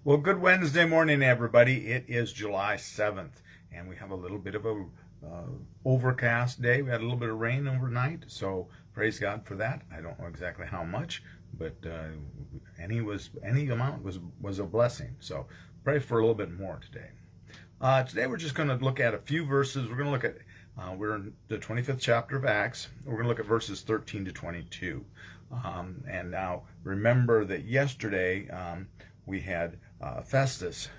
Well, good Wednesday morning, everybody. It is July 7th, and we have a little bit of a overcast day. We had a little bit of rain overnight, so praise God for that. I don't know exactly how much, but any amount was a blessing. So pray for a little bit more today. Today we're just going to look at a few verses. We're going to look at we're in the 25th chapter of Acts. We're going to look at verses 13 to 22. And now remember that yesterday we had Festus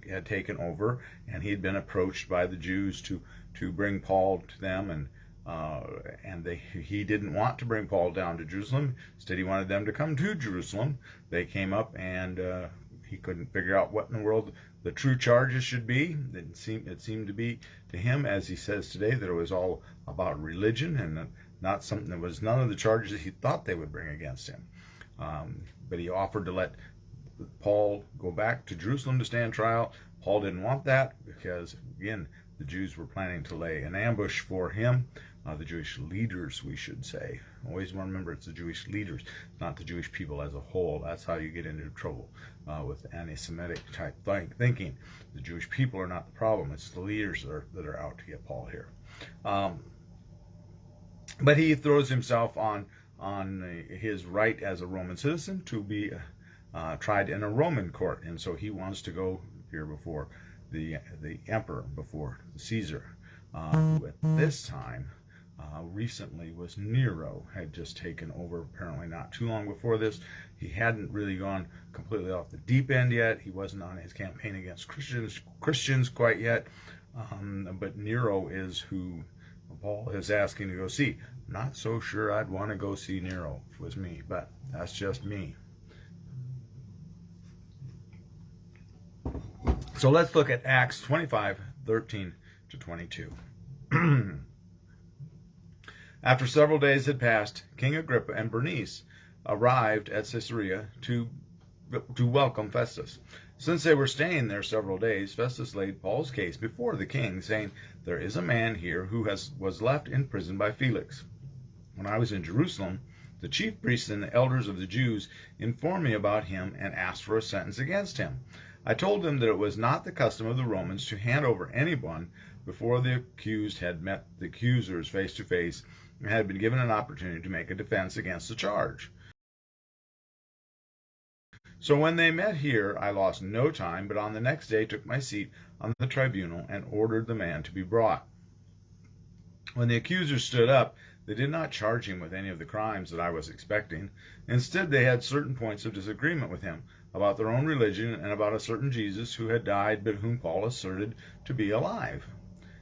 had taken over, and he had been approached by the Jews to bring Paul to them, and he didn't want to bring Paul down to Jerusalem. Instead, he wanted them to come to Jerusalem. They came up, and he couldn't figure out what in the world the true charges should be. It seemed to be to him, as he says today, that it was all about religion and not something that was none of the charges that he thought they would bring against him. But he offered to let Paul go back to Jerusalem to stand trial. Paul didn't want that because, again, the Jews were planning to lay an ambush for him. The Jewish leaders, we should say. Always want to remember it's the Jewish leaders, not the Jewish people as a whole. That's how you get into trouble with anti-Semitic type thinking. The Jewish people are not the problem. It's the leaders that are out to get Paul here. But he throws himself on his right as a Roman citizen to be tried in a Roman court, and so he wants to go here before the emperor, before Caesar. Who at this time recently was Nero, had just taken over apparently not too long before this. He hadn't really gone completely off the deep end yet. He wasn't on his campaign against Christians quite yet, but Nero is who Paul is asking to go see. Not so sure I'd want to go see Nero if it was me, but that's just me. So let's look at Acts 25, 13 to 22. After several days had passed, King Agrippa and Bernice arrived at Caesarea to welcome Festus. Since they were staying there several days, Festus laid Paul's case before the king, saying, "There is a man here who was left in prison by Felix. When I was in Jerusalem, the chief priests and the elders of the Jews informed me about him and asked for a sentence against him. I told them that it was not the custom of the Romans to hand over anyone before the accused had met the accusers face to face and had been given an opportunity to make a defense against the charge. So when they met here, I lost no time, but on the next day took my seat on the tribunal and ordered the man to be brought. When the accusers stood up, they did not charge him with any of the crimes that I was expecting. Instead, they had certain points of disagreement with him about their own religion and about a certain Jesus who had died but whom Paul asserted to be alive.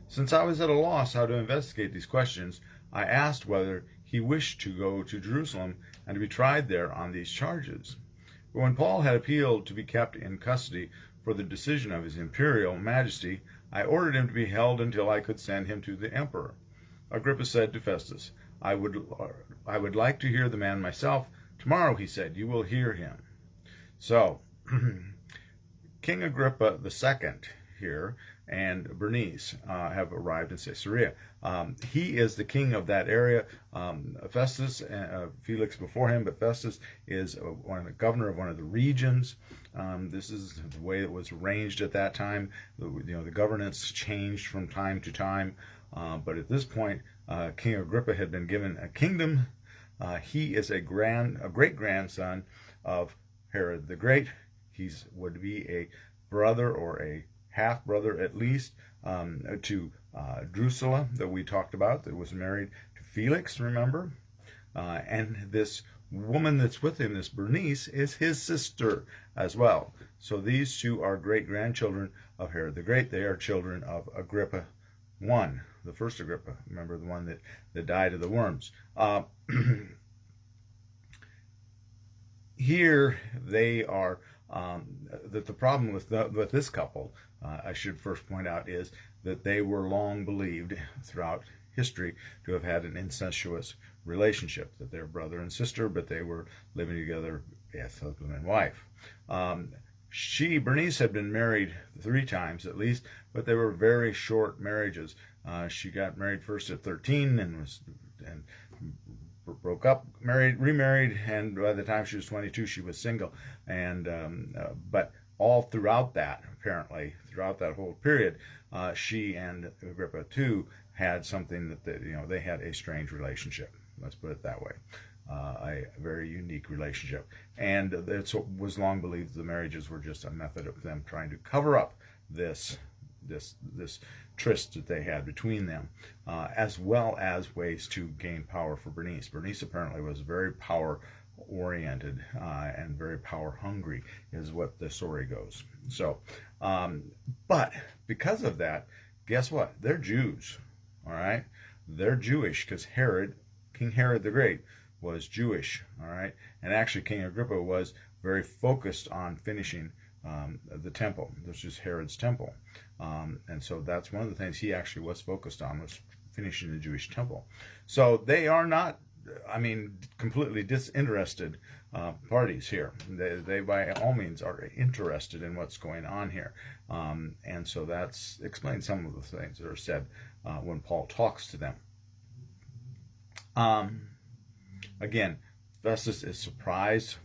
Since I was at a loss how to investigate these questions, I asked whether he wished to go to Jerusalem and to be tried there on these charges. But when Paul had appealed to be kept in custody for the decision of his Imperial Majesty, I ordered him to be held until I could send him to the emperor. Agrippa said to Festus, I would like to hear the man myself. Tomorrow, he said, you will hear him." So, King Agrippa II here and Bernice have arrived in Caesarea. He is the king of that area. Festus, Felix before him, but Festus is the governor of one of the regions. This is the way it was arranged at that time. The governance changed from time to time, but at this point, King Agrippa had been given a kingdom. He is a great grandson of Herod the Great. He would be a brother or a half brother at least to Drusilla that we talked about, that was married to Felix, remember? And this woman that's with him, this Bernice, is his sister as well. So these two are great-grandchildren of Herod the Great. They are children of Agrippa I, the first Agrippa. Remember, the one that died of the worms. Here they are. That the problem with this couple, I should first point out, is that they were long believed throughout history to have had an incestuous relationship, that they're brother and sister, but they were living together as husband and wife. Bernice had been married 3 times at least, but they were very short marriages. She got married first at 13 and broke up, remarried, and by the time she was 22, she was single. And but all throughout that, apparently, throughout that whole period, she and Agrippa too had something that they had a strange relationship. Let's put it that way. A very unique relationship. And it was long believed the marriages were just a method of them trying to cover up this tryst that they had between them, as well as ways to gain power for Bernice. Bernice apparently was very power oriented and very power hungry, is what the story goes. So, but because of that, guess what? They're Jews. All right, they're Jewish because King Herod the Great was Jewish. All right, and actually King Agrippa was very focused on finishing the temple. This is Herod's temple, and so that's one of the things he actually was focused on, was finishing the Jewish temple. So they are not, completely disinterested parties here. They by all means are interested in what's going on here, and so that's explains some of the things that are said when Paul talks to them. Again, Festus is surprised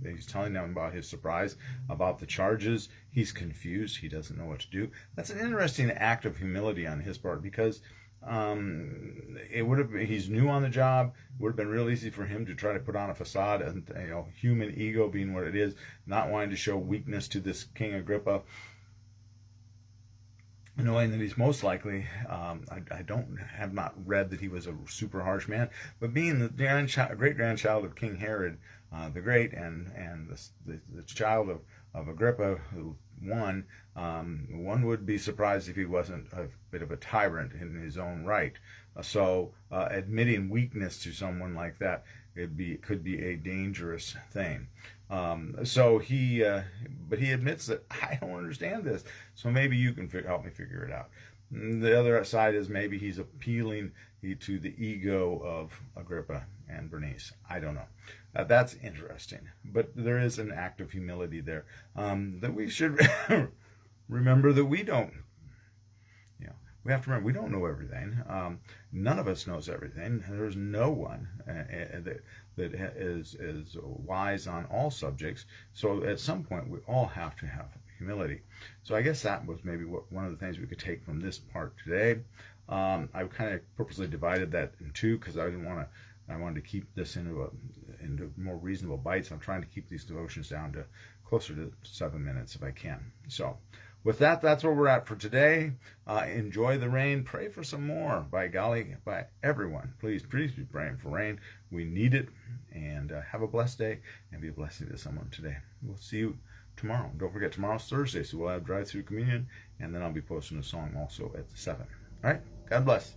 he's telling them about his surprise about the charges. He's confused. He doesn't know what to do. That's an interesting act of humility on his part, because he's new on the job. It would have been real easy for him to try to put on a facade, and human ego being what it is, not wanting to show weakness to this King Agrippa, knowing that he's most likely, I have not read that he was a super harsh man, but being the great-grandchild of King Herod the Great, and the child of Agrippa, who won, one would be surprised if he wasn't a bit of a tyrant in his own right. So admitting weakness to someone like that could be a dangerous thing. But he admits that I don't understand this. So maybe you can help me figure it out. The other side is maybe he's appealing to the ego of Agrippa and Bernice. I don't know. That's interesting. But there is an act of humility there that we should remember that we don't. We have to remember we don't know everything. None of us knows everything. There's no one that is wise on all subjects. So at some point we all have to have humility. So I guess that was maybe one of the things we could take from this part today. I kind of purposely divided that in two because I wanted to keep this into more reasonable bites. I'm trying to keep these devotions down to closer to 7 minutes if I can. So with that, that's where we're at for today. Enjoy the rain. Pray for some more. By golly, by everyone. Please be praying for rain. We need it. And have a blessed day and be a blessing to someone today. We'll see you tomorrow. Don't forget, tomorrow's Thursday, so we'll have drive-through communion, and then I'll be posting a song also at 7. All right? God bless.